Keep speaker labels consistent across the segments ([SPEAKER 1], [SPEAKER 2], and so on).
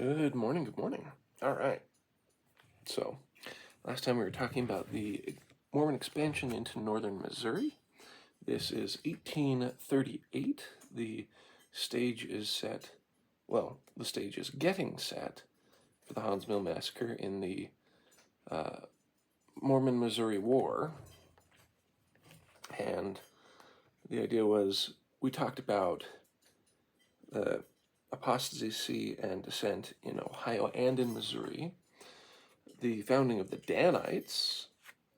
[SPEAKER 1] Good morning, good morning. All right. So, last time we were talking about the Mormon expansion into northern Missouri. This is 1838. The stage is set, well, the stage is getting set for the Hawn's Mill Massacre in the Mormon-Missouri War. And the idea was, we talked about the apostasy and dissent in Ohio and in Missouri, the founding of the Danites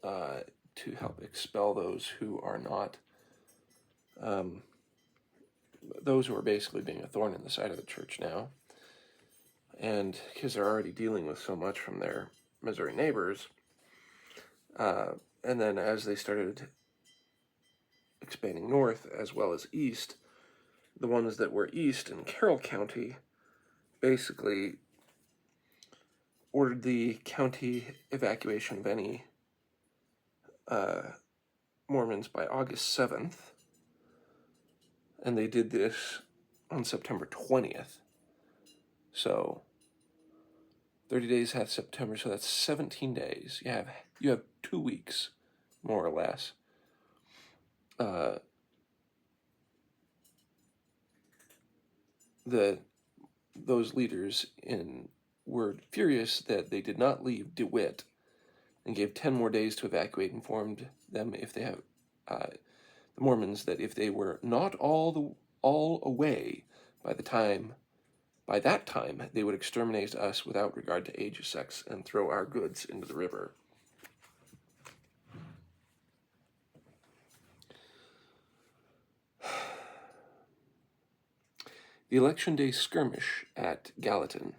[SPEAKER 1] to help expel those who are not, those who are basically being a thorn in the side of the church now, and because they're already dealing with so much from their Missouri neighbors. And then as they started expanding north as well as east, the ones that were east in Carroll County basically ordered the county evacuation of any Mormons by August 7th, and they did this on September 20th. So 30 days half September, so that's 17 days. You have 2 weeks, more or less. Those leaders were furious that they did not leave Dewitt and gave 10 more days to evacuate, informed them if they have the Mormons that if they were not all away by that time they would exterminate us without regard to age or sex and throw our goods into the river. The Election Day skirmish at Gallatin.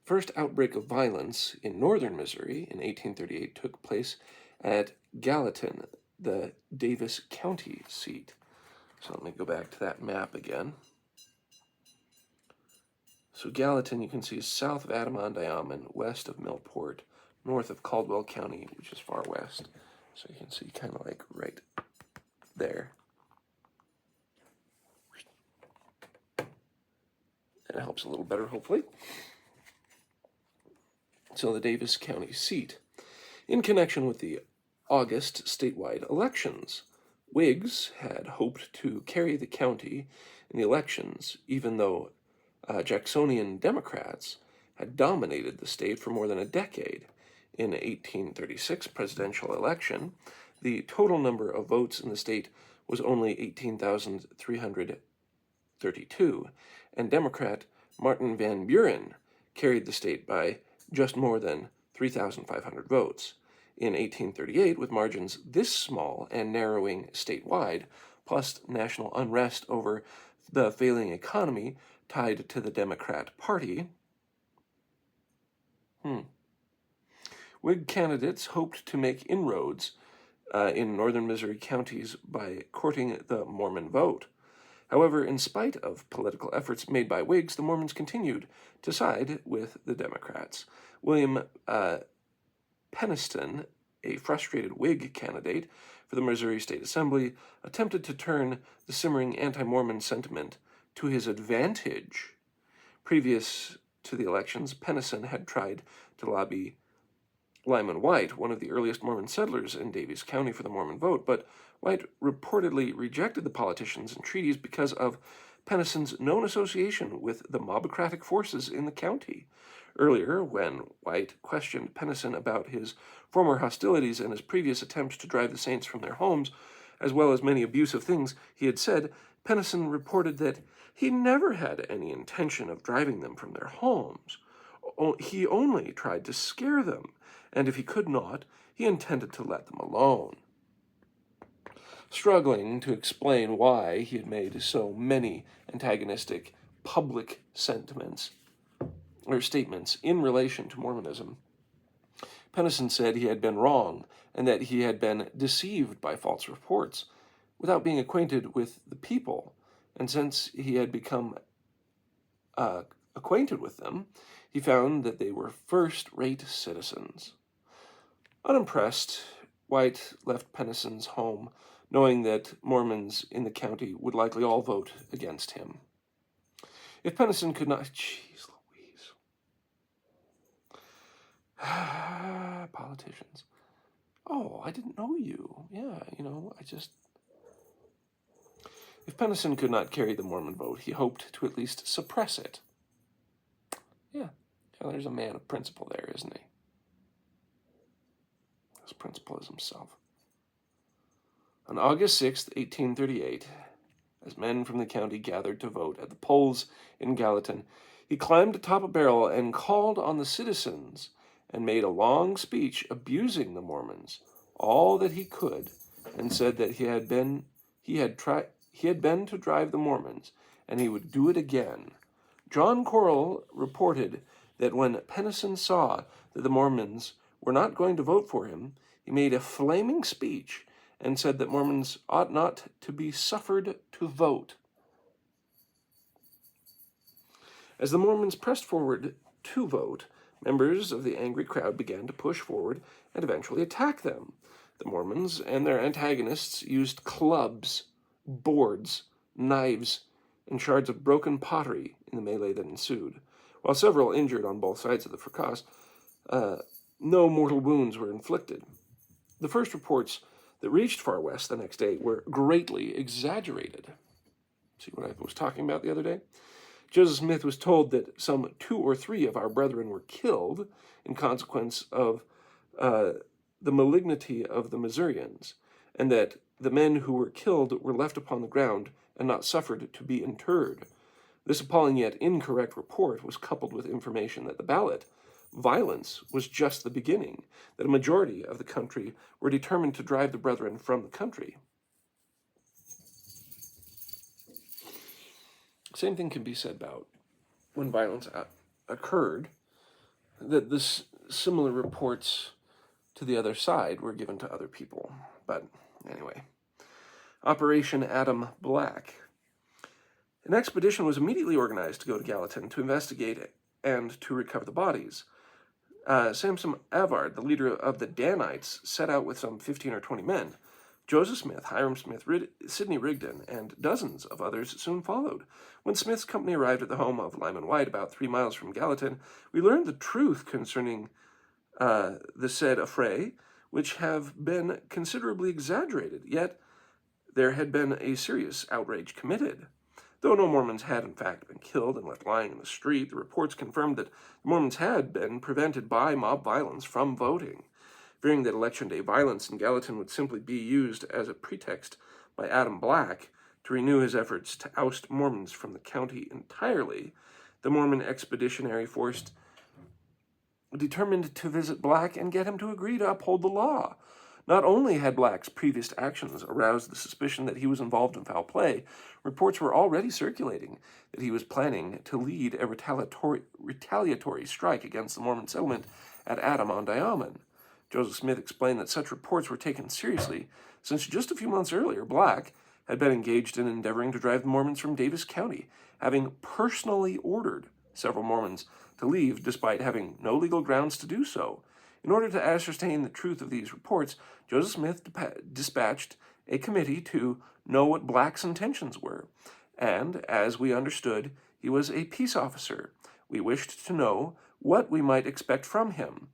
[SPEAKER 1] First outbreak of violence in northern Missouri in 1838 took place at Gallatin, the Davis County seat. So let me go back to that map again. So Gallatin, you can see, is south of Adirondack, west of Millport, north of Caldwell County, which is far west. So you can see kind of like right there. That helps a little better, hopefully. So the Davis County seat. In connection with the August statewide elections, Whigs had hoped to carry the county in the elections, even though Jacksonian Democrats had dominated the state for more than a decade. In 1836 presidential election, the total number of votes in the state was only 18,332, and Democrat Martin Van Buren carried the state by just more than 3,500 votes. In 1838, with margins this small and narrowing statewide, plus national unrest over the failing economy tied to the Democrat Party, Whig candidates hoped to make inroads in northern Missouri counties by courting the Mormon vote. However, in spite of political efforts made by Whigs, the Mormons continued to side with the Democrats. William Peniston, a frustrated Whig candidate for the Missouri State Assembly, attempted to turn the simmering anti-Mormon sentiment to his advantage. Previous to the elections, Peniston had tried to lobby Lyman White, one of the earliest Mormon settlers in Daviess County, for the Mormon vote, but White reportedly rejected the politicians and treaties because of Peniston's known association with the mobocratic forces in the county. Earlier, when White questioned Peniston about his former hostilities and his previous attempts to drive the Saints from their homes, as well as many abusive things he had said, Peniston reported that he never had any intention of driving them from their homes. He only tried to scare them, and if he could not, he intended to let them alone. Struggling to explain why he had made so many antagonistic public statements in relation to Mormonism, Peniston said he had been wrong and that he had been deceived by false reports without being acquainted with the people, and since he had become acquainted with them, he found that they were first-rate citizens. Unimpressed, White left Peniston's home, knowing that Mormons in the county would likely all vote against him. If Peniston could not... Jeez Louise. petitions. Oh, I didn't know you. Yeah, If Pennison could not carry the Mormon vote, he hoped to at least suppress it. Yeah, there's a man of principle there, isn't he? His principle is himself. On August 6th, 1838, as men from the county gathered to vote at the polls in Gallatin, he climbed atop a barrel and called on the citizens and made a long speech abusing the Mormons all that he could, and said that he had been to drive the Mormons, and he would do it again. John Corrill reported that when Pennison saw that the Mormons were not going to vote for him, he made a flaming speech and said that Mormons ought not to be suffered to vote. As the Mormons pressed forward to vote, members of the angry crowd began to push forward and eventually attack them. The Mormons and their antagonists used clubs, boards, knives, and shards of broken pottery in the melee that ensued. While several injured on both sides of the fracas, no mortal wounds were inflicted. The first reports that reached Far West the next day were greatly exaggerated. See what I was talking about the other day? Joseph Smith was told that some 2 or 3 of our brethren were killed in consequence of the malignity of the Missourians, and that the men who were killed were left upon the ground and not suffered to be interred. This appalling yet incorrect report was coupled with information that the ballot violence was just the beginning, that a majority of the country were determined to drive the brethren from the country. Same thing can be said about when violence occurred, that this similar reports to the other side were given to other people. But anyway, Operation Adam Black. An expedition was immediately organized to go to Gallatin to investigate and to recover the bodies. Samson Avard, the leader of the Danites, set out with some 15 or 20 men. Joseph Smith, Hiram Smith, Sidney Rigdon, and dozens of others soon followed. When Smith's company arrived at the home of Lyman White, about 3 miles from Gallatin, we learned the truth concerning the said affray, which have been considerably exaggerated, yet there had been a serious outrage committed. Though no Mormons had in fact been killed and left lying in the street, the reports confirmed that the Mormons had been prevented by mob violence from voting. Fearing that Election Day violence in Gallatin would simply be used as a pretext by Adam Black to renew his efforts to oust Mormons from the county entirely, the Mormon Expeditionary Force determined to visit Black and get him to agree to uphold the law. Not only had Black's previous actions aroused the suspicion that he was involved in foul play, reports were already circulating that he was planning to lead a retaliatory strike against the Mormon settlement at Adam-on-Diamond. Joseph Smith explained that such reports were taken seriously, since just a few months earlier, Black had been engaged in endeavoring to drive the Mormons from Davis County, having personally ordered several Mormons to leave despite having no legal grounds to do so. In order to ascertain the truth of these reports, Joseph Smith dispatched a committee to know what Black's intentions were, and, as we understood, he was a peace officer. We wished to know what we might expect from him.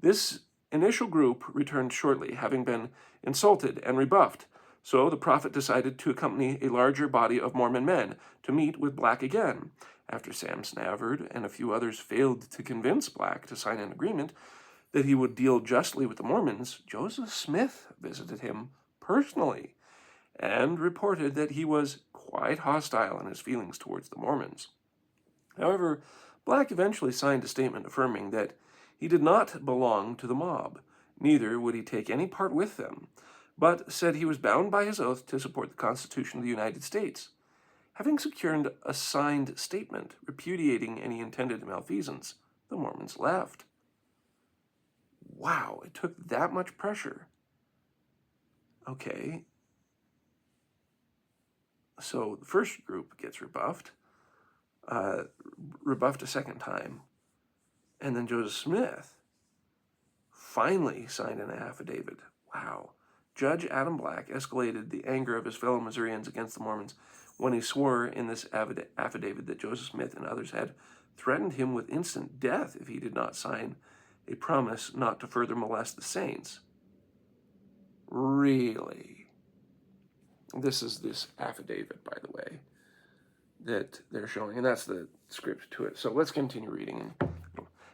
[SPEAKER 1] This initial group returned shortly, having been insulted and rebuffed, so the prophet decided to accompany a larger body of Mormon men to meet with Black again. After Sam Snavard and a few others failed to convince Black to sign an agreement that he would deal justly with the Mormons, Joseph Smith visited him personally and reported that he was quite hostile in his feelings towards the Mormons. However, Black eventually signed a statement affirming that he did not belong to the mob, neither would he take any part with them, but said he was bound by his oath to support the Constitution of the United States. Having secured a signed statement repudiating any intended malfeasance, the Mormons left. Wow, it took that much pressure. Okay. So the first group gets rebuffed a second time, and then Joseph Smith finally signed an affidavit. Wow. Judge Adam Black escalated the anger of his fellow Missourians against the Mormons when he swore in this affidavit that Joseph Smith and others had threatened him with instant death if he did not sign a promise not to further molest the saints. Really? This is this affidavit, by the way, that they're showing, and that's the script to it. So let's continue reading.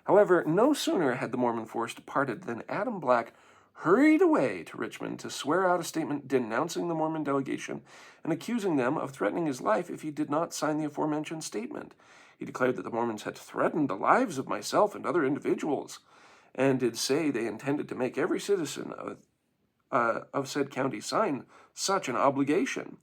[SPEAKER 1] However, no sooner had the Mormon force departed than Adam Black hurried away to Richmond to swear out a statement denouncing the Mormon delegation and accusing them of threatening his life if he did not sign the aforementioned statement. He declared that the Mormons had threatened the lives of myself and other individuals, and did say they intended to make every citizen of said county sign such an obligation.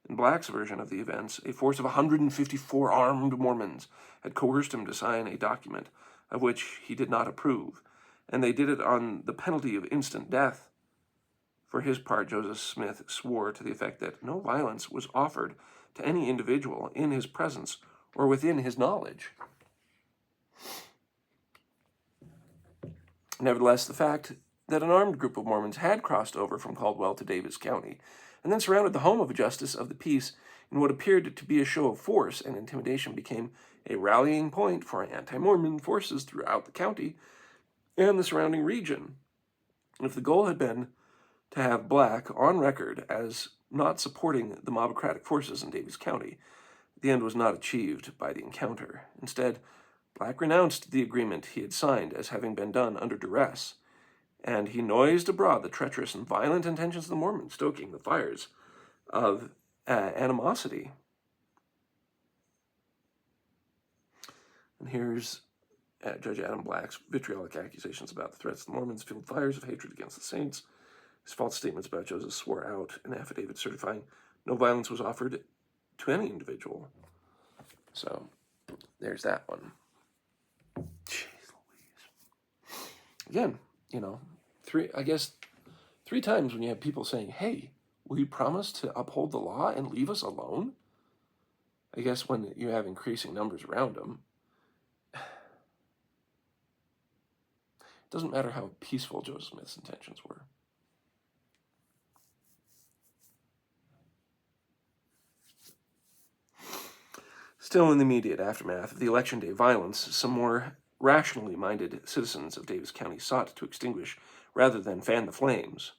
[SPEAKER 1] In Black's version of the events, a force of 154 armed Mormons had coerced him to sign a document of which he did not approve, and they did it on the penalty of instant death. For his part, Joseph Smith swore to the effect that no violence was offered to any individual in his presence or within his knowledge. Nevertheless, the fact that an armed group of Mormons had crossed over from Caldwell to Davis County and then surrounded the home of a justice of the peace in what appeared to be a show of force and intimidation became a rallying point for anti-Mormon forces throughout the county and the surrounding region. If the goal had been to have Black on record as not supporting the mobocratic forces in Davis County, the end was not achieved by the encounter. Instead, Black renounced the agreement he had signed as having been done under duress, and he noised abroad the treacherous and violent intentions of the Mormons, stoking the fires of animosity. And here's Judge Adam Black's vitriolic accusations about the threats of the Mormons fueled fires of hatred against the saints. His false statements about Joseph swore out an affidavit certifying no violence was offered to any individual. So, there's that one. Jeez Louise. Again, three times when you have people saying, hey, will you promise to uphold the law and leave us alone? I guess when you have increasing numbers around them, it doesn't matter how peaceful Joseph Smith's intentions were. Still in the immediate aftermath of the Election Day violence, some more rationally minded citizens of Davis County sought to extinguish rather than fan the flames.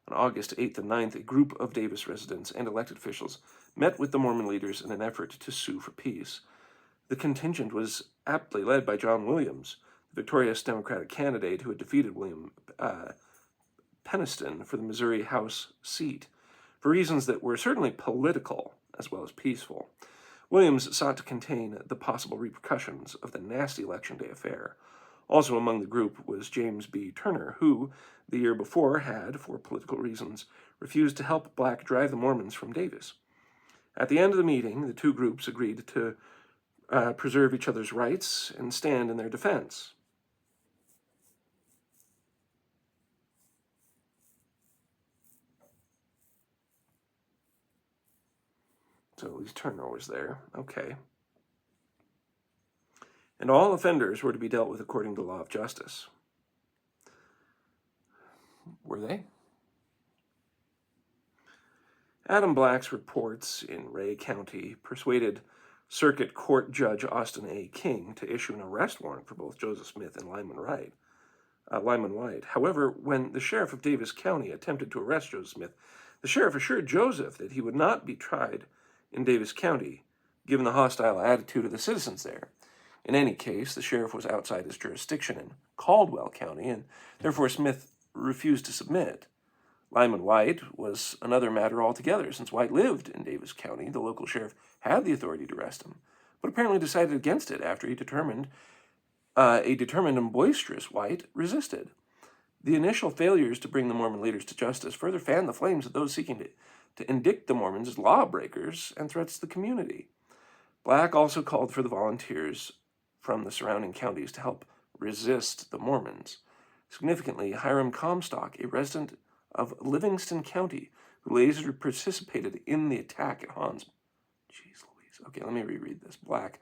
[SPEAKER 1] On August 8th and 9th, a group of Davis residents and elected officials met with the Mormon leaders in an effort to sue for peace. The contingent was aptly led by John Williams, the victorious Democratic candidate who had defeated William Peniston for the Missouri House seat, for reasons that were certainly political as well as peaceful. Williams sought to contain the possible repercussions of the nasty Election Day affair. Also among the group was James B. Turner, who, the year before, had, for political reasons, refused to help Black drive the Mormons from Davis. At the end of the meeting, the two groups agreed to preserve each other's rights and stand in their defense. So at least Turner was there. Okay. And all offenders were to be dealt with according to the law of justice. Were they? Adam Black's reports in Ray County persuaded Circuit Court Judge Austin A. King to issue an arrest warrant for both Joseph Smith and Lyman White. However, when the sheriff of Davis County attempted to arrest Joseph Smith, the sheriff assured Joseph that he would not be tried in Davis County, given the hostile attitude of the citizens there. In any case, the sheriff was outside his jurisdiction in Caldwell County, and therefore Smith refused to submit. Lyman White was another matter altogether. Since White lived in Davis County, the local sheriff had the authority to arrest him, but apparently decided against it after a determined and boisterous White resisted. The initial failures to bring the Mormon leaders to justice further fanned the flames of those seeking to indict the Mormons as lawbreakers and threats to the community. Black also called for the volunteers from the surrounding counties to help resist the Mormons. Significantly, Hiram Comstock, a resident of Livingston County, who later participated in the attack at Hawn's. Jeez Louise. Okay, let me reread this. Black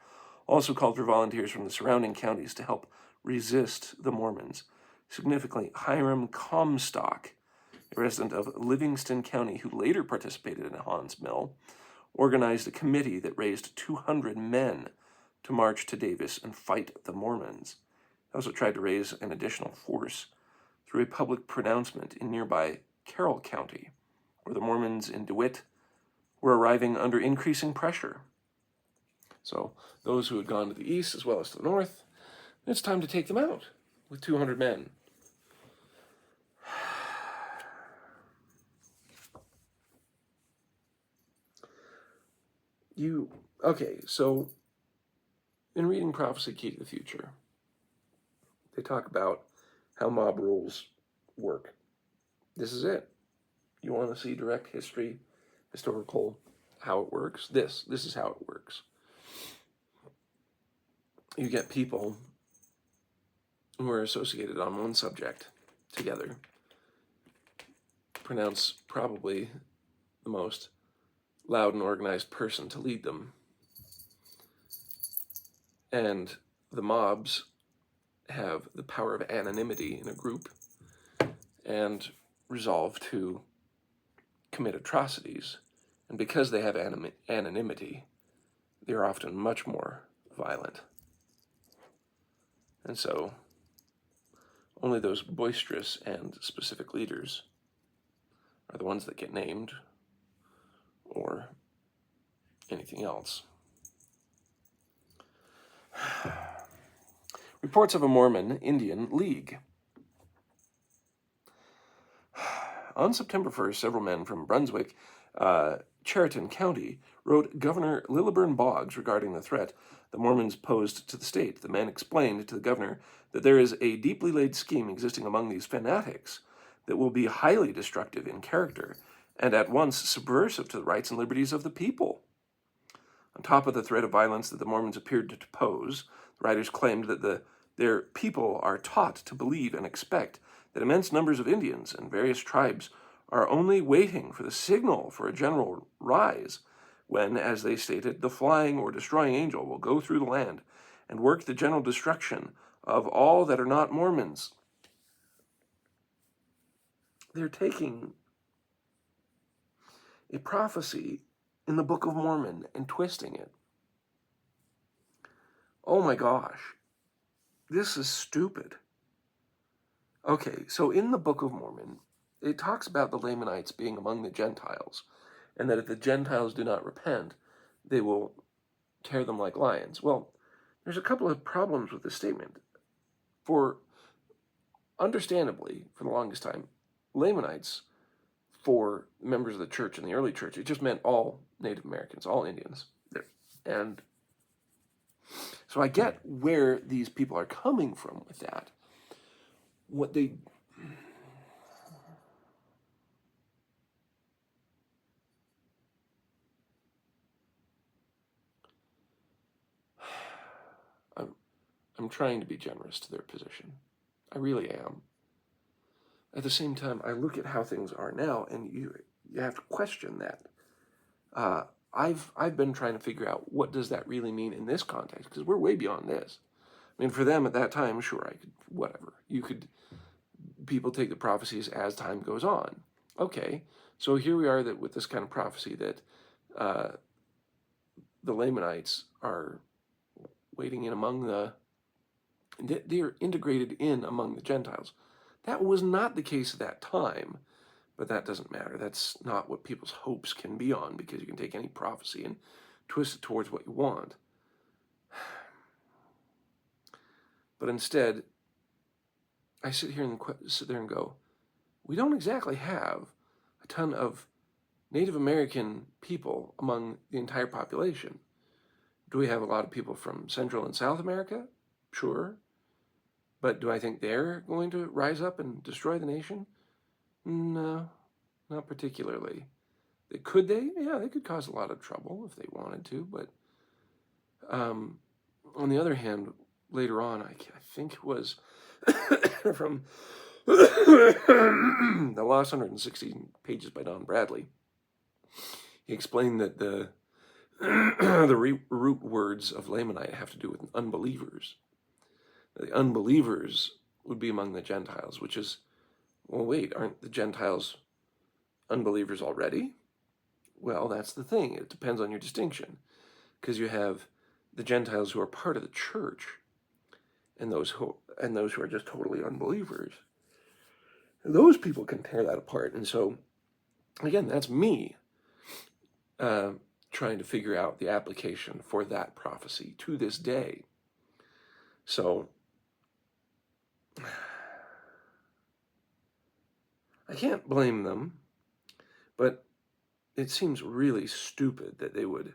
[SPEAKER 1] also called for volunteers from the surrounding counties to help resist the Mormons. Significantly, Hiram Comstock, a resident of Livingston County who later participated in Hawn's mill, organized a committee that raised 200 men to march to Davis and fight the Mormons. They also tried to raise an additional force through a public pronouncement in nearby Carroll County, where the Mormons in Dewitt were arriving under increasing pressure. So those who had gone to the east as well as to the north, it's time to take them out with 200 men. Okay, so in reading Prophecy Key to the Future, they talk about how mob rules work. This is it. You want to see direct history, historical, how it works? This is how it works. You get people who are associated on one subject together, pronounce probably the most loud and organized person to lead them, and the mobs have the power of anonymity in a group and resolve to commit atrocities. And because they have anonymity, they're often much more violent. And so only those boisterous and specific leaders are the ones that get named, or anything else. Reports of a Mormon Indian League. On September 1st, several men from Brunswick, Chariton County, wrote Governor Lilburn Boggs regarding the threat the Mormons posed to the state. The men explained to the governor that there is a deeply laid scheme existing among these fanatics that will be highly destructive in character and at once subversive to the rights and liberties of the people. On top of the threat of violence that the Mormons appeared to pose, the writers claimed that their people are taught to believe and expect that immense numbers of Indians and various tribes are only waiting for the signal for a general rise, when, as they stated, the flying or destroying angel will go through the land and work the general destruction of all that are not Mormons. They're taking a prophecy in the Book of Mormon and twisting it. Oh my gosh, this is stupid. Okay, so in the Book of Mormon, it talks about the Lamanites being among the Gentiles, and that if the Gentiles do not repent, they will tear them like lions. Well, there's a couple of problems with this statement. Understandably, for the longest time, Lamanites, for members of the church in the early church, it just meant all Native Americans, all Indians. And so I get where these people are coming from with that. I'm trying to be generous to their position. I really am. At the same time, I look at how things are now, and you have to question that. I've been trying to figure out what does that really mean in this context, because we're way beyond this. I mean, for them at that time, sure, whatever. People take the prophecies as time goes on. Okay, so here we are with this kind of prophecy that the Lamanites are waiting in among they're integrated in among the Gentiles. That was not the case at that time, but that doesn't matter. That's not what people's hopes can be on, because you can take any prophecy and twist it towards what you want. But instead, I sit there and go, we don't exactly have a ton of Native American people among the entire population. Do we have a lot of people from Central and South America? Sure. But do I think they're going to rise up and destroy the nation? No, not particularly. Could they? Yeah, they could cause a lot of trouble if they wanted to. But on the other hand, later on, I think it was from the last 116 pages by Don Bradley, he explained that the root words of Lamanite have to do with unbelievers. The unbelievers would be among the Gentiles, which is, well, wait, aren't the Gentiles unbelievers already? Well, that's the thing. It depends on your distinction, because you have the Gentiles who are part of the church, and those who are just totally unbelievers. And those people can tear that apart. And so, again, that's me trying to figure out the application for that prophecy to this day. So I can't blame them, but it seems really stupid that they would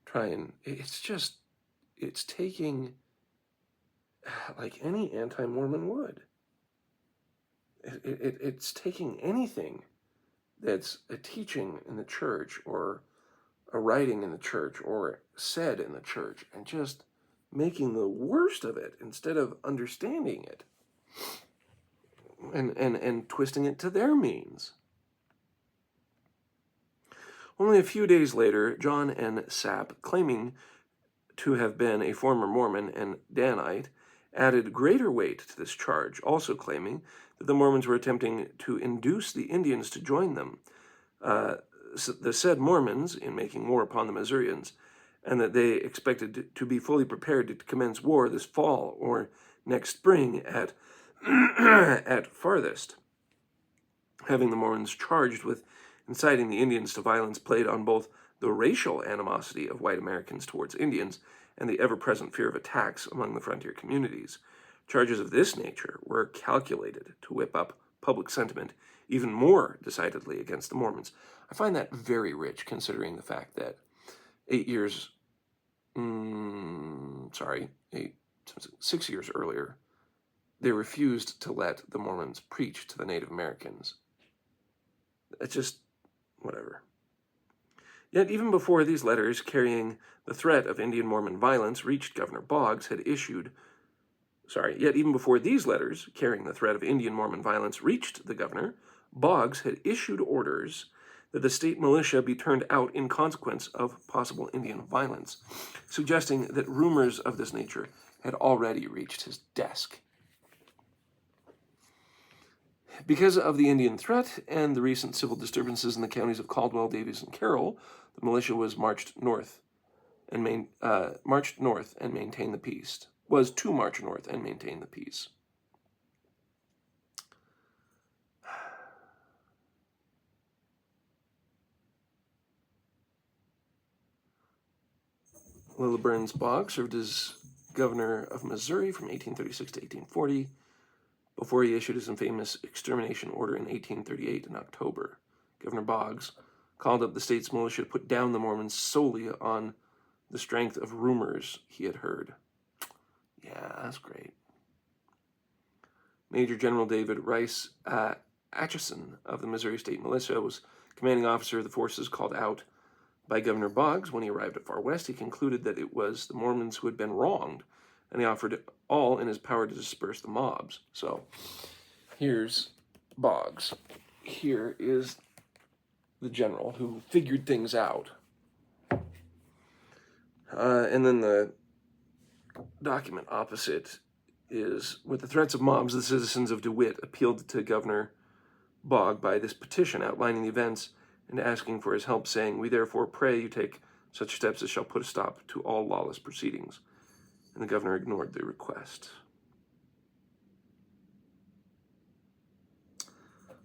[SPEAKER 1] try and, it's taking, like any anti-Mormon would. It's taking anything that's a teaching in the church or a writing in the church or said in the church and just making the worst of it instead of understanding it and twisting it to their means. Only a few days later, John N. Sapp, claiming to have been a former Mormon and Danite, added greater weight to this charge, also claiming that the Mormons were attempting to induce the Indians to join them, the said Mormons, in making war upon the Missourians, and that they expected to be fully prepared to commence war this fall or next spring at at farthest. Having the Mormons charged with inciting the Indians to violence played on both the racial animosity of white Americans towards Indians and the ever-present fear of attacks among the frontier communities. Charges of this nature were calculated to whip up public sentiment even more decidedly against the Mormons. I find that very rich, considering the fact that 6 years earlier, they refused to let the Mormons preach to the Native Americans. It's just, whatever. Yet even before these letters carrying the threat of Indian Mormon violence reached Governor Boggs had issued, yet even before these letters carrying the threat of Indian Mormon violence reached the governor, Boggs had issued orders that the state militia be turned out in consequence of possible Indian violence, suggesting that rumors of this nature had already reached his desk. Because of the Indian threat and the recent civil disturbances in the counties of Caldwell, Daviess, and Carroll, the militia was marched north and maintain the peace. Was to march north and maintain the peace. Lilburn Boggs served as governor of Missouri from 1836 to 1840, before he issued his infamous extermination order in 1838 in October. Governor Boggs called up the state's militia to put down the Mormons solely on the strength of rumors he had heard. Yeah, that's great. Major General David Rice Atchison of the Missouri State Militia was commanding officer of the forces called out by Governor Boggs. When he arrived at Far West, he concluded that it was the Mormons who had been wronged, and he offered all in his power to disperse the mobs. So, here's Boggs. Here is the general who figured things out. And then the document opposite is, with the threats of mobs, the citizens of Dewitt appealed to Governor Boggs by this petition outlining the events and asking for his help, saying, "We therefore pray you take such steps as shall put a stop to all lawless proceedings." And the governor ignored the request.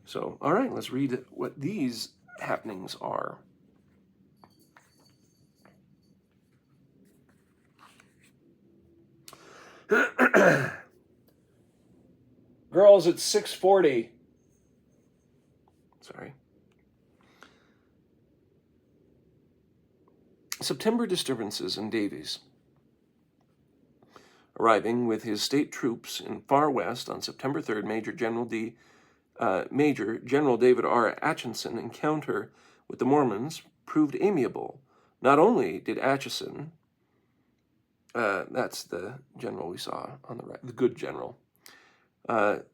[SPEAKER 1] So, all right, let's read what these happenings are. Girls, it's 6:40. Sorry. September disturbances in Daviess. Arriving with his state troops in Far West on September 3rd, Major General David R. Atchison encounter with the Mormons proved amiable. Not only did Atchison, that's the general we saw on the right, the good general,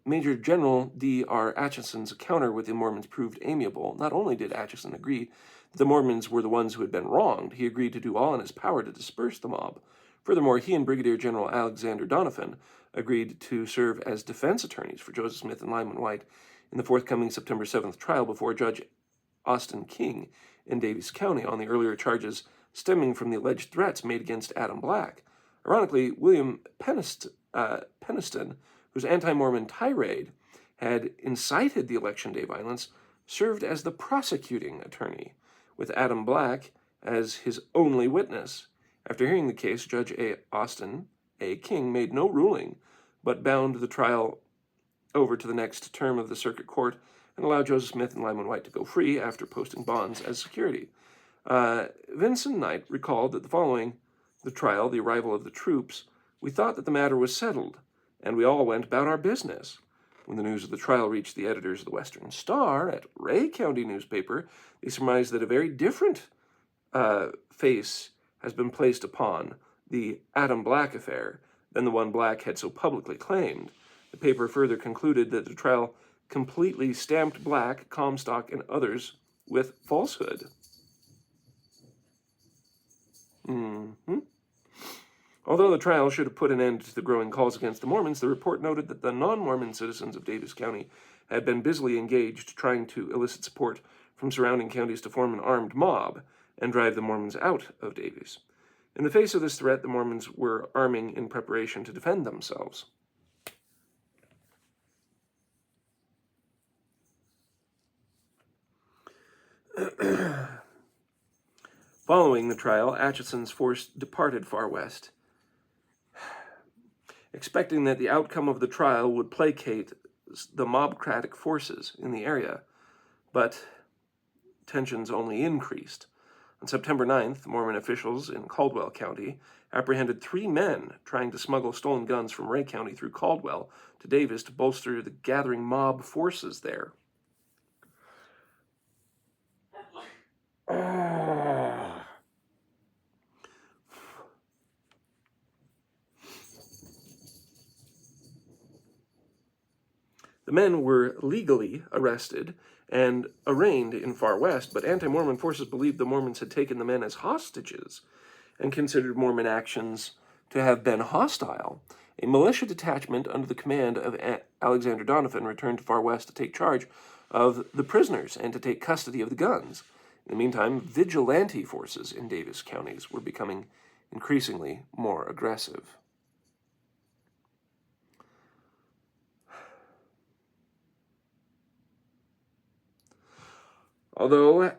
[SPEAKER 1] Major General D.R. Atchison's encounter with the Mormons proved amiable. Not only did Atchison agree that the Mormons were the ones who had been wronged, he agreed to do all in his power to disperse the mob. Furthermore, he and Brigadier General Alexander Donovan agreed to serve as defense attorneys for Joseph Smith and Lyman White in the forthcoming September 7th trial before Judge Austin King in Daviess County on the earlier charges stemming from the alleged threats made against Adam Black. Ironically, William Peniston, whose anti-Mormon tirade had incited the Election Day violence, served as the prosecuting attorney, with Adam Black as his only witness. After hearing the case, Judge Austin A. King made no ruling, but bound the trial over to the next term of the circuit court and allowed Joseph Smith and Lyman White to go free after posting bonds as security. Vincent Knight recalled that following the trial, the arrival of the troops, we thought that the matter was settled, and we all went about our business. When the news of the trial reached the editors of the Western Star at Ray County newspaper, they surmised that a very different face has been placed upon the Adam Black affair than the one Black had so publicly claimed. The paper further concluded that the trial completely stamped Black, Comstock, and others with falsehood. Although the trial should have put an end to the growing calls against the Mormons, the report noted that the non-Mormon citizens of Davis County had been busily engaged trying to elicit support from surrounding counties to form an armed mob and drive the Mormons out of Davis. In the face of this threat, the Mormons were arming in preparation to defend themselves. Following the trial, Atchison's force departed Far West, expecting that the outcome of the trial would placate the mobcratic forces in the area, but tensions only increased. On September 9th, Mormon officials in Caldwell County apprehended 3 men trying to smuggle stolen guns from Ray County through Caldwell to Davis to bolster the gathering mob forces there. The men were legally arrested and arraigned in Far West, but anti-Mormon forces believed the Mormons had taken the men as hostages and considered Mormon actions to have been hostile. A militia detachment under the command of Alexander Donovan returned to Far West to take charge of the prisoners and to take custody of the guns. In the meantime, vigilante forces in Davis counties were becoming increasingly more aggressive. Although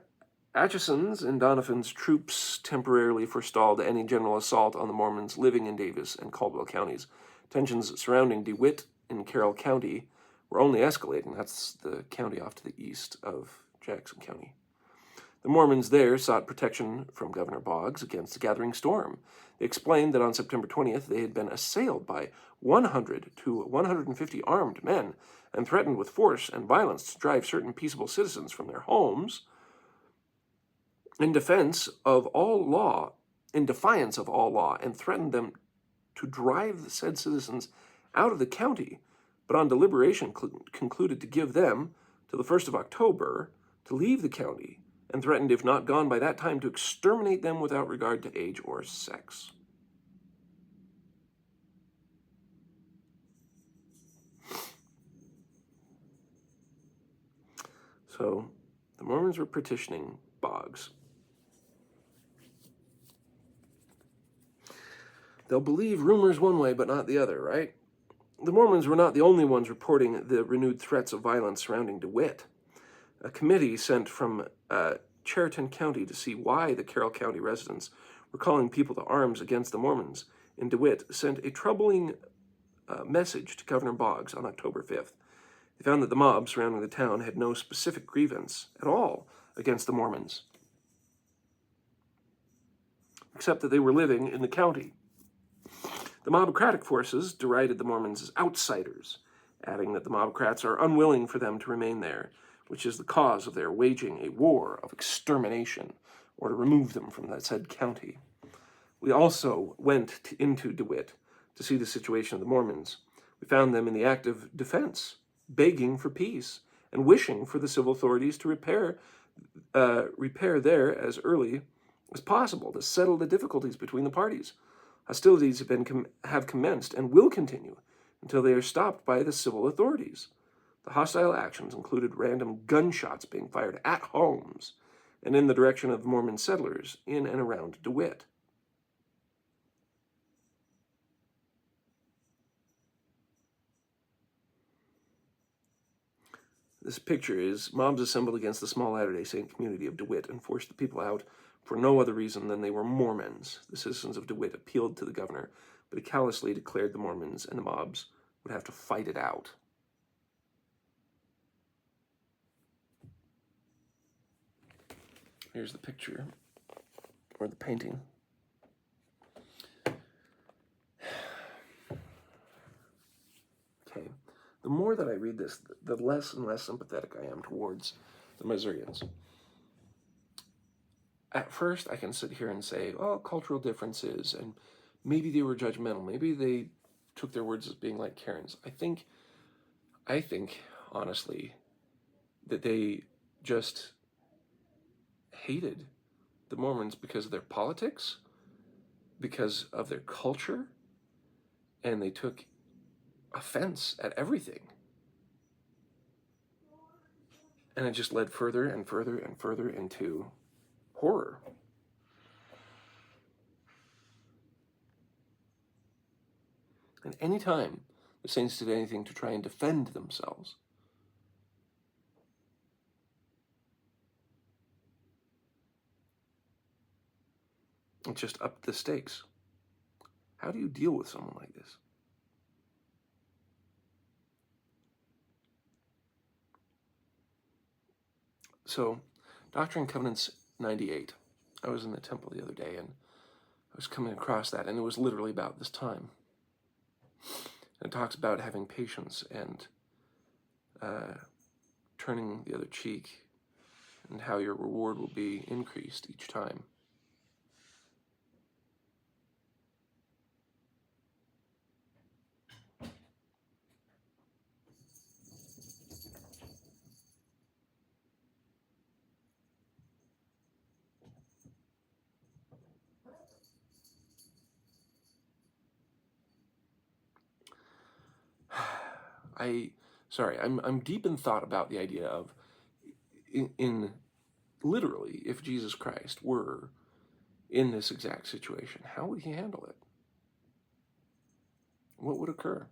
[SPEAKER 1] Atchison's and Donovan's troops temporarily forestalled any general assault on the Mormons living in Davis and Caldwell counties, tensions surrounding Dewitt in Carroll County were only escalating. That's the county off to the east of Jackson County. The Mormons there sought protection from Governor Boggs against the gathering storm. They explained that on September 20th they had been assailed by 100 to 150 armed men and threatened with force and violence to drive certain peaceable citizens from their homes. In defiance of all law, and threatened them to drive the said citizens out of the county, but on deliberation concluded to give them till the 1st of October to leave the county, and threatened, if not gone by that time, to exterminate them without regard to age or sex. So, the Mormons were petitioning Boggs. They'll believe rumors one way, but not the other, right? The Mormons were not the only ones reporting the renewed threats of violence surrounding Dewitt. A committee sent from Chariton County to see why the Carroll County residents were calling people to arms against the Mormons in Dewitt sent a troubling message to Governor Boggs on October 5th. They found that the mob surrounding the town had no specific grievance at all against the Mormons, except that they were living in the county. The mobcratic forces derided the Mormons as outsiders, adding that the mobcrats are unwilling for them to remain there, which is the cause of their waging a war of extermination, or to remove them from that said county. We also went into Dewitt to see the situation of the Mormons. We found them in the act of defense, begging for peace, and wishing for the civil authorities to repair there as early as possible to settle the difficulties between the parties. Hostilities have commenced and will continue until they are stopped by the civil authorities. The hostile actions included random gunshots being fired at homes and in the direction of Mormon settlers in and around Dewitt. This picture is mobs assembled against the small Latter-day Saint community of Dewitt and forced the people out for no other reason than they were Mormons. The citizens of Dewitt appealed to the governor, but he callously declared the Mormons and the mobs would have to fight it out. Here's the picture, or the painting. Okay, the more that I read this, the less and less sympathetic I am towards the Missourians. At first, I can sit here and say, oh, cultural differences, and maybe they were judgmental. Maybe they took their words as being like Karens. I think, honestly, that they just hated the Mormons because of their politics, because of their culture, and they took offense at everything. And it just led further and further and further into horror. And any time the saints did anything to try and defend themselves, it just upped the stakes. How do you deal with someone like this? So, Doctrine and Covenants 98. I was in the temple the other day, and I was coming across that, and it was literally about this time. And it talks about having patience and turning the other cheek, and how your reward will be increased each time. I'm deep in thought about the idea of, in literally, if Jesus Christ were in this exact situation, how would he handle it? What would occur?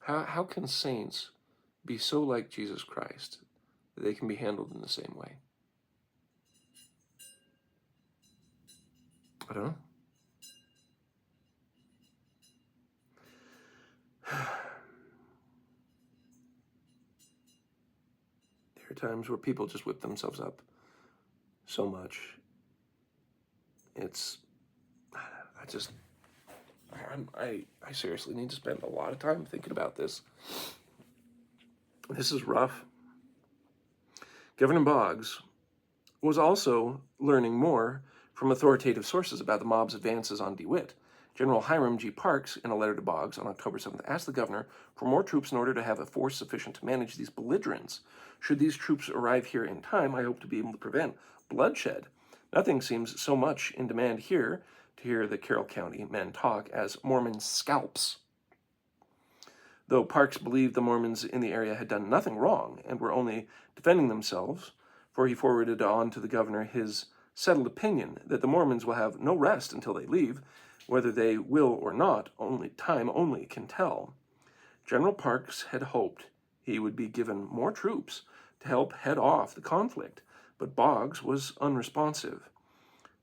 [SPEAKER 1] How can saints be so like Jesus Christ that they can be handled in the same way? I don't know. There are times where people just whip themselves up so much. I seriously need to spend a lot of time thinking about this. This is rough. Governor Boggs was also learning more from authoritative sources about the mob's advances on Dewitt. General Hiram G. Parks, in a letter to Boggs on October 7th, asked the governor for more troops in order to have a force sufficient to manage these belligerents. Should these troops arrive here in time, I hope to be able to prevent bloodshed. Nothing seems so much in demand here, to hear the Carroll County men talk, as Mormon scalps. Though Parks believed the Mormons in the area had done nothing wrong and were only defending themselves, for he forwarded on to the governor his settled opinion that the Mormons will have no rest until they leave. Whether they will or not, time only can tell. General Parks had hoped he would be given more troops to help head off the conflict, but Boggs was unresponsive.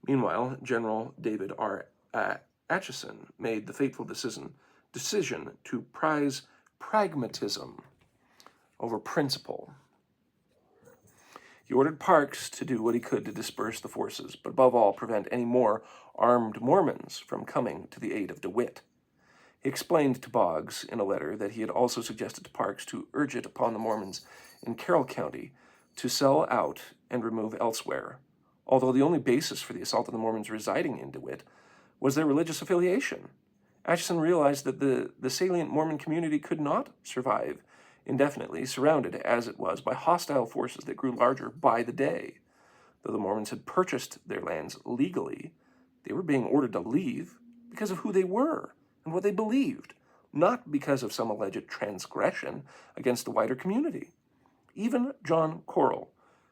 [SPEAKER 1] Meanwhile, General David R. Atchison made the fateful decision to prize pragmatism over principle. He ordered Parks to do what he could to disperse the forces, but above all, prevent any more armed Mormons from coming to the aid of Dewitt. He explained to Boggs in a letter that he had also suggested to Parks to urge it upon the Mormons in Carroll County to sell out and remove elsewhere, although the only basis for the assault on the Mormons residing in Dewitt was their religious affiliation. Atchison realized that the salient Mormon community could not survive indefinitely, surrounded as it was by hostile forces that grew larger by the day. Though the Mormons had purchased their lands legally, they were being ordered to leave because of who they were and what they believed, not because of some alleged transgression against the wider community. Even John Corrill,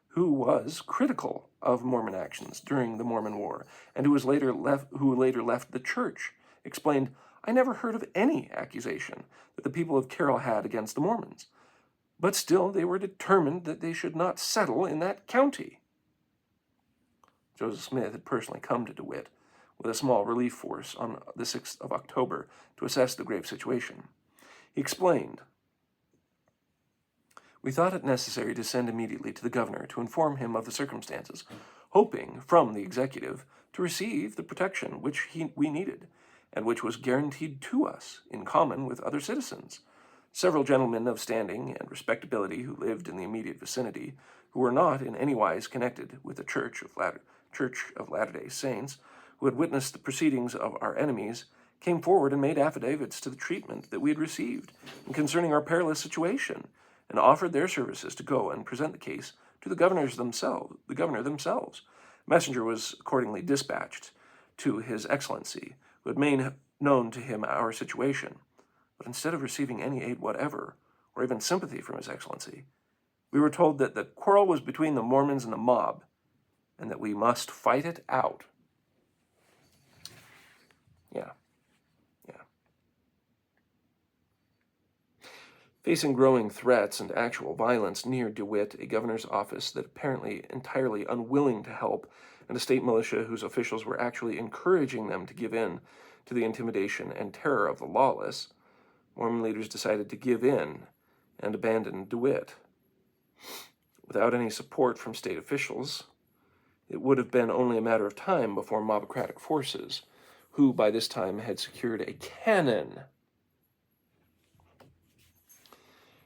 [SPEAKER 1] who was critical of Mormon actions during the Mormon War and who later left the church, explained, I never heard of any accusation that the people of Carroll had against the Mormons, but still they were determined that they should not settle in that county. Joseph Smith had personally come to Dewitt with a small relief force on the 6th of October to assess the grave situation. He explained, "We thought it necessary to send immediately to the governor to inform him of the circumstances, hoping from the executive to receive the protection which we needed, and which was guaranteed to us in common with other citizens. Several gentlemen of standing and respectability who lived in the immediate vicinity, who were not in any wise connected with the Church of Latter-day Saints, who had witnessed the proceedings of our enemies, came forward and made affidavits to the treatment that we had received and concerning our perilous situation, and offered their services to go and present the case to the governor themselves. A messenger was accordingly dispatched to His Excellency, who had made known to him our situation. But instead of receiving any aid whatever, or even sympathy from His Excellency, we were told that the quarrel was between the Mormons and the mob, and that we must fight it out." Yeah. Facing growing threats and actual violence near Dewitt, a governor's office that apparently entirely unwilling to help, and a state militia whose officials were actually encouraging them to give in to the intimidation and terror of the lawless, Mormon leaders decided to give in and abandon Dewitt. Without any support from state officials, it would have been only a matter of time before mobocratic forces, who by this time had secured a cannon,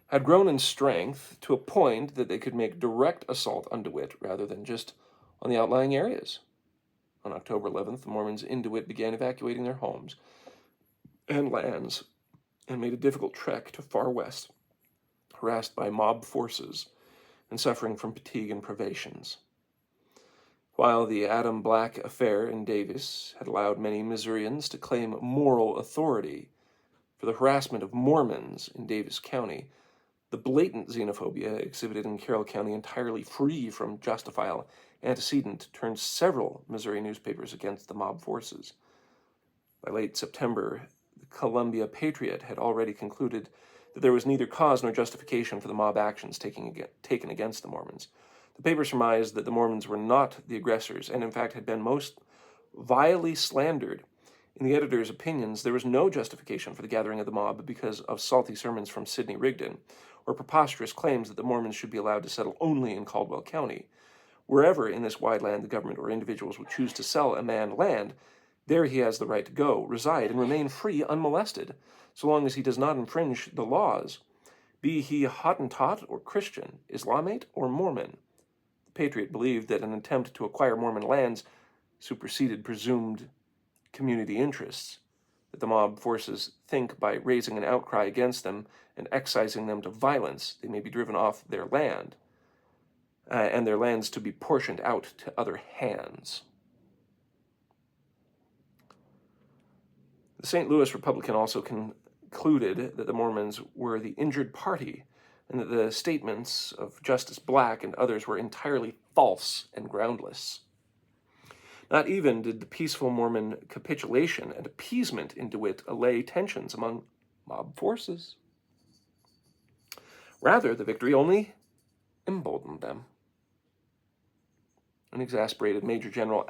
[SPEAKER 1] had grown in strength to a point that they could make direct assault on Dewitt rather than just on the outlying areas. On October 11th, the Mormons in Dewitt began evacuating their homes and lands and made a difficult trek to far west, harassed by mob forces and suffering from fatigue and privations. While the Adam Black affair in Davis had allowed many Missourians to claim moral authority for the harassment of Mormons in Davis County, the blatant xenophobia exhibited in Carroll County, entirely free from justifiable antecedent, turned several Missouri newspapers against the mob forces. By late September, the Columbia Patriot had already concluded that there was neither cause nor justification for the mob actions taken against the Mormons. The paper surmised that the Mormons were not the aggressors, and in fact had been most vilely slandered. In the editor's opinions, there was no justification for the gathering of the mob because of salty sermons from Sidney Rigdon, or preposterous claims that the Mormons should be allowed to settle only in Caldwell County. Wherever in this wide land the government or individuals would choose to sell a man land, there he has the right to go, reside, and remain free unmolested, so long as he does not infringe the laws, be he Hottentot or Christian, Islamite or Mormon. The Patriot believed that an attempt to acquire Mormon lands superseded presumed community interests, that the mob forces think by raising an outcry against them and excising them to violence, they may be driven off their land, and their lands to be portioned out to other hands. The St. Louis Republican also concluded that the Mormons were the injured party, and that the statements of Justice Black and others were entirely false and groundless. Not even did the peaceful Mormon capitulation and appeasement in Dewitt allay tensions among mob forces. Rather, the victory only emboldened them. An exasperated Major General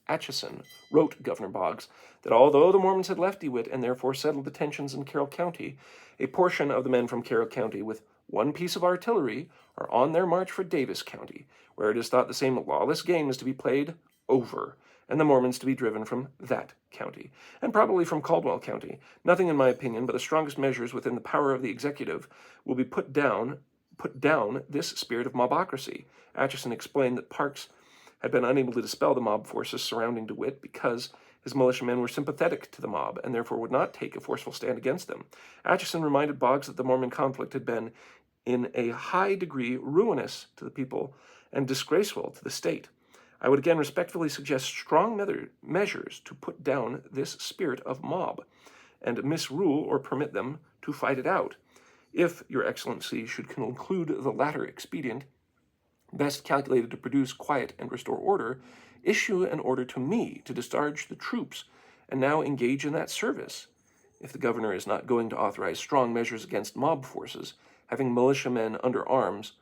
[SPEAKER 1] Atchison wrote Governor Boggs that although the Mormons had left Dewitt and therefore settled the tensions in Carroll County, a portion of the men from Carroll County with one piece of artillery are on their march for Davis County, where it is thought the same lawless game is to be played over, and the Mormons to be driven from that county, and probably from Caldwell County. Nothing, in my opinion, but the strongest measures within the power of the executive will be put down this spirit of mobocracy. Atchison explained that Parks had been unable to dispel the mob forces surrounding Dewitt because his militiamen were sympathetic to the mob and therefore would not take a forceful stand against them. Atchison reminded Boggs that the Mormon conflict had been in a high degree ruinous to the people and disgraceful to the state. I would again respectfully suggest strong measures to put down this spirit of mob and misrule or permit them to fight it out. If Your Excellency should conclude the latter expedient, best calculated to produce quiet and restore order, issue an order to me to discharge the troops and now engage in that service. if the governor is not going to authorize strong measures against mob forces, having militiamen under arms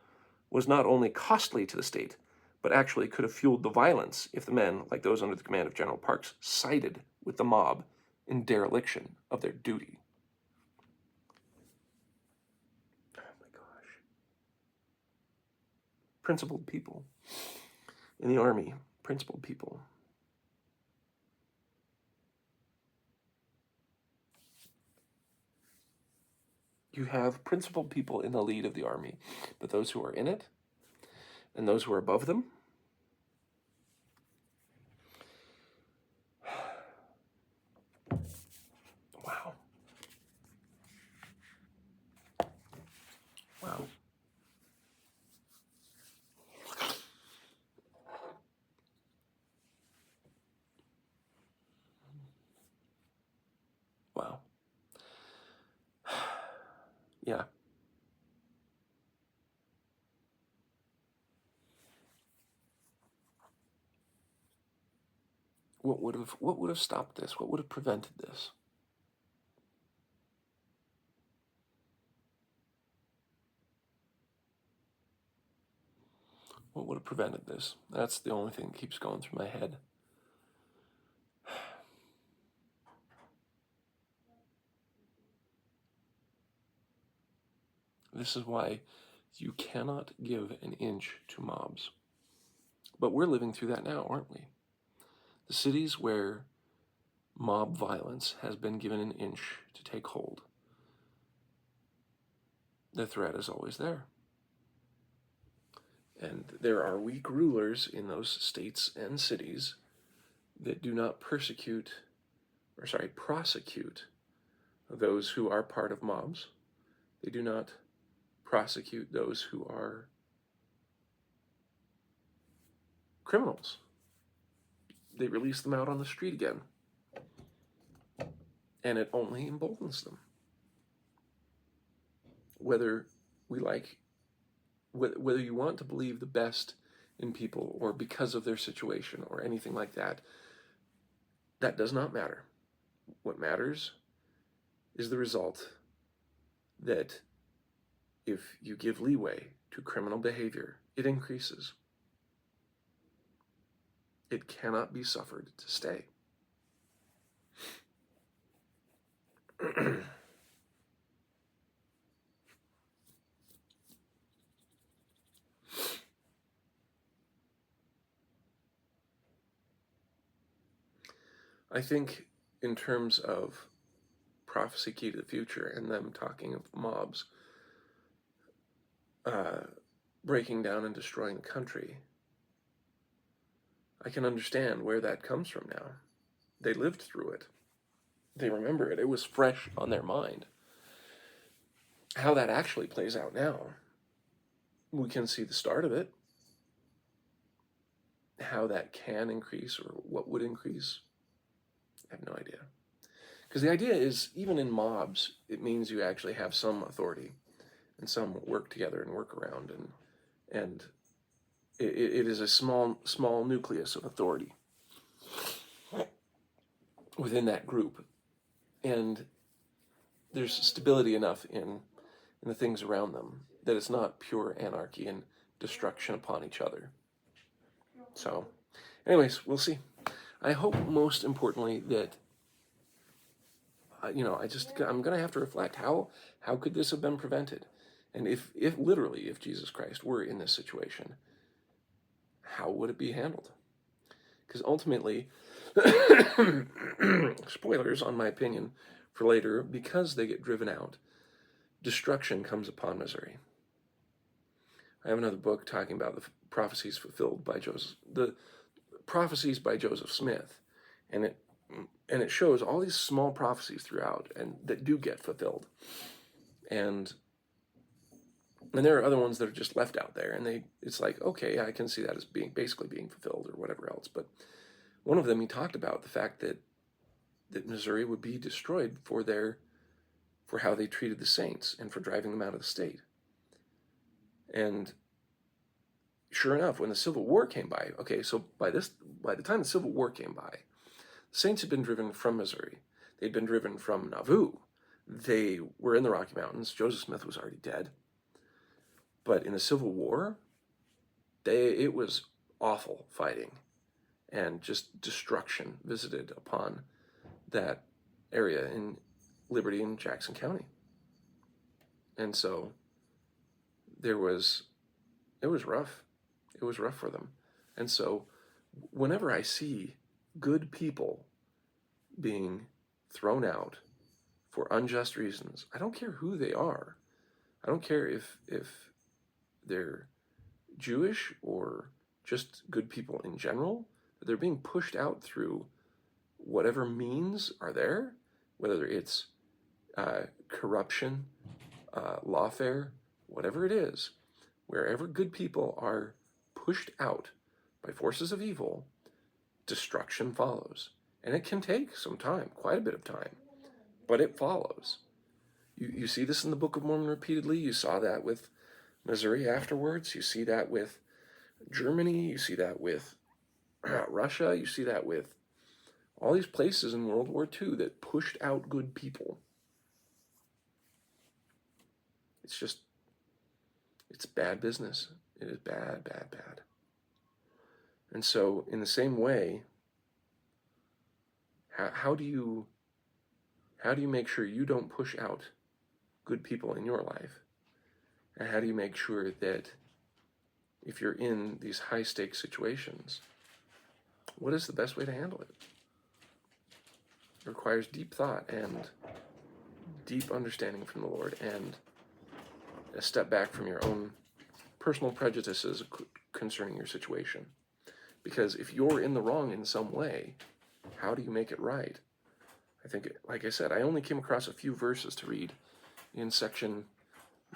[SPEAKER 1] was not only costly to the state, but actually could have fueled the violence if the men, like those under the command of General Parks, sided with the mob in dereliction of their duty. Oh my gosh. Principled people in the army, principled people. You have principled people in the lead of the army, but those who are in it and those who are above them, wow. Wow. Wow. Yeah. What would have stopped this? What would have prevented this? What would have prevented this? That's the only thing that keeps going through my head. This is why you cannot give an inch to mobs. But we're living through that now, aren't we? The cities where mob violence has been given an inch to take hold, the threat is always there. And there are weak rulers in those states and cities that do not prosecute those who are part of mobs. They do not prosecute those who are criminals. They release them out on the street again. And it only emboldens them. Whether you want to believe the best in people or because of their situation or anything like that, that does not matter. What matters is the result that if you give leeway to criminal behavior, it increases. It cannot be suffered to stay. I think in terms of prophecy key to the future and them talking of mobs breaking down and destroying the country, I can understand where that comes from now. They lived through it. They remember it. It was fresh on their mind. How that actually plays out now, we can see the start of it. How that can increase or what would increase, I have no idea. Because the idea is, even in mobs, it means you actually have some authority and some work together and work around, and it is a small nucleus of authority within that group, and there's stability enough in the things around them that it's not pure anarchy and destruction upon each other. So, anyways, we'll see. I hope most importantly that I'm going to have to reflect, how could this have been prevented? And if Jesus Christ were in this situation, how would it be handled? Because ultimately, spoilers on my opinion for later, because they get driven out, destruction comes upon Missouri. I have another book talking about the prophecies fulfilled by the prophecies by Joseph Smith, and it shows all these small prophecies throughout and that do get fulfilled, and there are other ones that are just left out there, and it's like, okay, I can see that as basically being fulfilled or whatever else. But one of them, he talked about the fact that Missouri would be destroyed for how they treated the saints and for driving them out of the state. And sure enough, when the Civil War came by, okay, so by the time the Civil War came by, the saints had been driven from Missouri. they'd been driven from Nauvoo. They were in the Rocky Mountains. Joseph Smith was already dead. But in the Civil War, it was awful fighting and just destruction visited upon that area in Liberty and Jackson County. And so it was rough. It was rough for them. And so whenever I see good people being thrown out for unjust reasons, I don't care who they are. I don't care if they're Jewish or just good people in general, that they're being pushed out through whatever means are there, whether it's corruption, lawfare, whatever it is, wherever good people are pushed out by forces of evil, destruction follows. And it can take some time, quite a bit of time, but it follows. You see this in the Book of Mormon repeatedly. You saw that with Missouri afterwards. You see that with Germany. You see that with Russia. You see that with all these places in World War II that pushed out good people. It's bad business. It is bad, bad, bad. And so in the same way, how do you make sure you don't push out good people in your life? And how do you make sure that if you're in these high-stakes situations, what is the best way to handle it? It requires deep thought and deep understanding from the Lord and a step back from your own personal prejudices concerning your situation. Because if you're in the wrong in some way, how do you make it right? I think, like I said, I only came across a few verses to read in section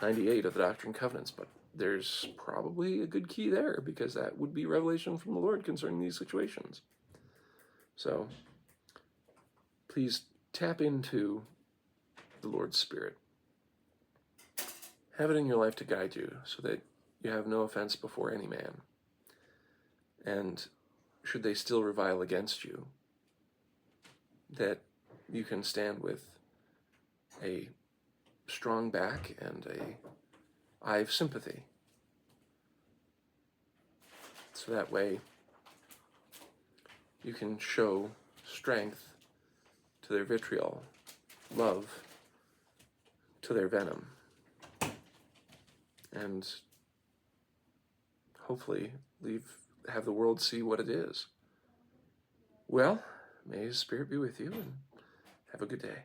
[SPEAKER 1] 98 of the Doctrine and Covenants, but there's probably a good key there, because that would be revelation from the Lord concerning these situations. So please tap into the Lord's Spirit. Have it in your life to guide you so that you have no offense before any man. And should they still revile against you, that you can stand with a strong back and an eye of sympathy. So that way you can show strength to their vitriol, love to their venom, and hopefully have the world see what it is. Well, may His Spirit be with you, and have a good day.